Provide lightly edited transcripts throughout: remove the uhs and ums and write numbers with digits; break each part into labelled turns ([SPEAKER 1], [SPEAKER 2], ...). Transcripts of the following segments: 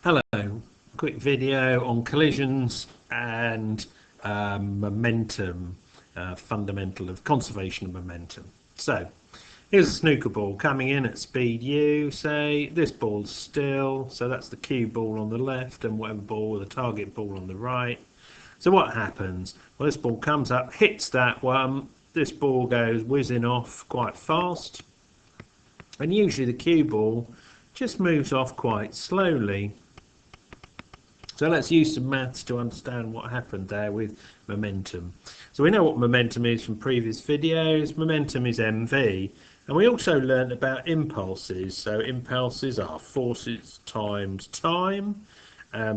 [SPEAKER 1] Hello, quick video on collisions and momentum, fundamental of conservation of momentum. So here's a snooker ball coming in at speed u, say this ball's still, so that's the cue ball on the left and whatever ball, the target ball on the right. So what happens? Well, this ball comes up, hits that one, this ball goes whizzing off quite fast, and usually the cue ball just moves off quite slowly. So let's use some maths to understand what happened there with momentum. So we know what momentum is from previous videos. Momentum is mv. And we also learned about impulses. So impulses are forces times time.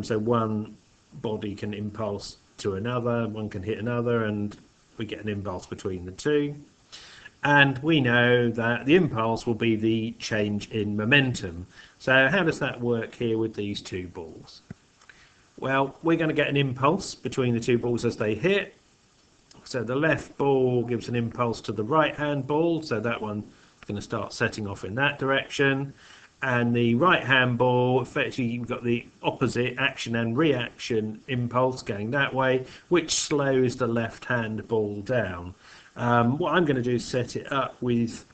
[SPEAKER 1] So one body can impulse to another, one can hit another, and we get an impulse between the two. And we know that the impulse will be the change in momentum. So how does that work here with these two balls? Well, we're going to get an impulse between the two balls as they hit. So the left ball gives an impulse to the right hand ball, so that one's going to start setting off in that direction. And the right hand ball, effectively you've got the opposite action and reaction impulse going that way, which slows the left hand ball down. What I'm going to do is set it up with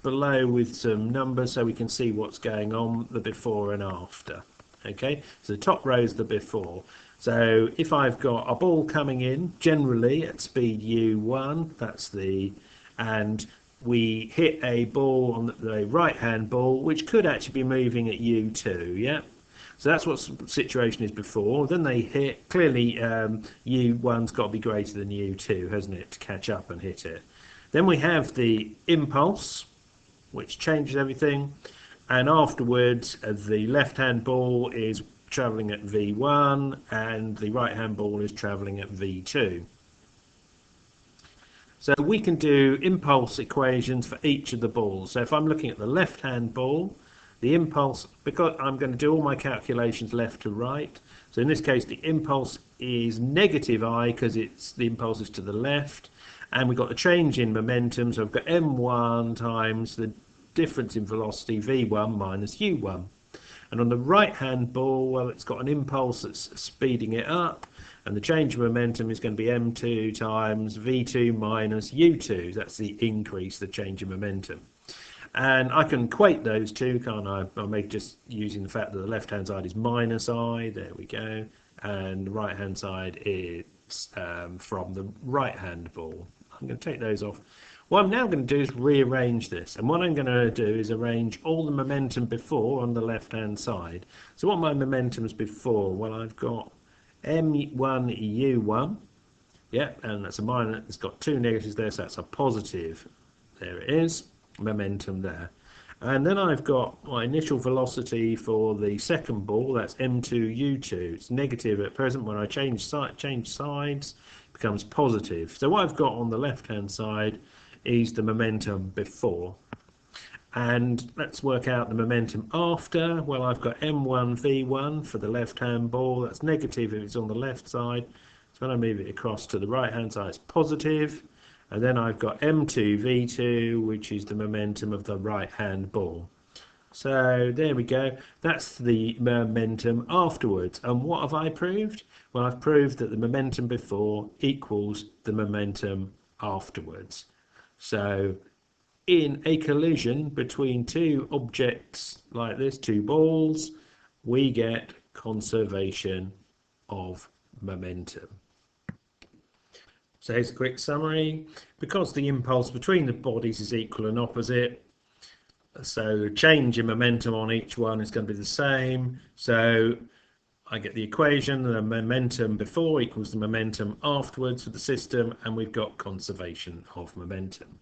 [SPEAKER 1] below with some numbers so we can see what's going on, the before and after. Okay, so the top row is the before. So if I've got a ball coming in generally at speed u1, that's the, and we hit a ball on the right hand ball which could actually be moving at u2, yeah, so that's what the situation is before. Then they hit, clearly u1's got to be greater than u2, hasn't it, to catch up and hit it. Then we have the impulse which changes everything. And afterwards, the left-hand ball is travelling at v1 and the right-hand ball is travelling at v2. So we can do impulse equations for each of the balls. So if I'm looking at the left-hand ball, the impulse, because I'm going to do all my calculations left to right, so in this case the impulse is negative I because it's the impulse is to the left, and we've got the change in momentum, so I've got m1 times the difference in velocity v1 minus u1. And on the right hand ball, well, it's got an impulse that's speeding it up, and the change in momentum is going to be m2 times v2 minus u2. That's the increase, the change in momentum. And I can equate those two, can't I? I'll make just using the fact that the left hand side is minus I, there we go, and the right hand side is from the right hand ball. I'm going to take those off. What I'm now going to do is rearrange this, and what I'm going to do is arrange all the momentum before on the left hand side. So what my momentum's before? Well, I've got m1u1, yeah, and that's a minus, it's got two negatives there, so that's a positive, there it is, momentum there. And then I've got my initial velocity for the second ball, that's m2u2. It's negative at present. When I change sides, it becomes positive. So what I've got on the left hand side is the momentum before. And let's work out the momentum after. Well, I've got m1 v1 for the left hand ball, that's negative if it's on the left side. So when I move it across to the right hand side, it's positive. And then I've got m2 v2, which is the momentum of the right hand ball. So there we go, that's the momentum afterwards. And what have I proved? Well, I've proved that the momentum before equals the momentum afterwards. So in a collision between two objects like this, two balls, we get conservation of momentum. So here's a quick summary. Because the impulse between the bodies is equal and opposite, so the change in momentum on each one is going to be the same. So I get the equation, the momentum before equals the momentum afterwards for the system, and we've got conservation of momentum.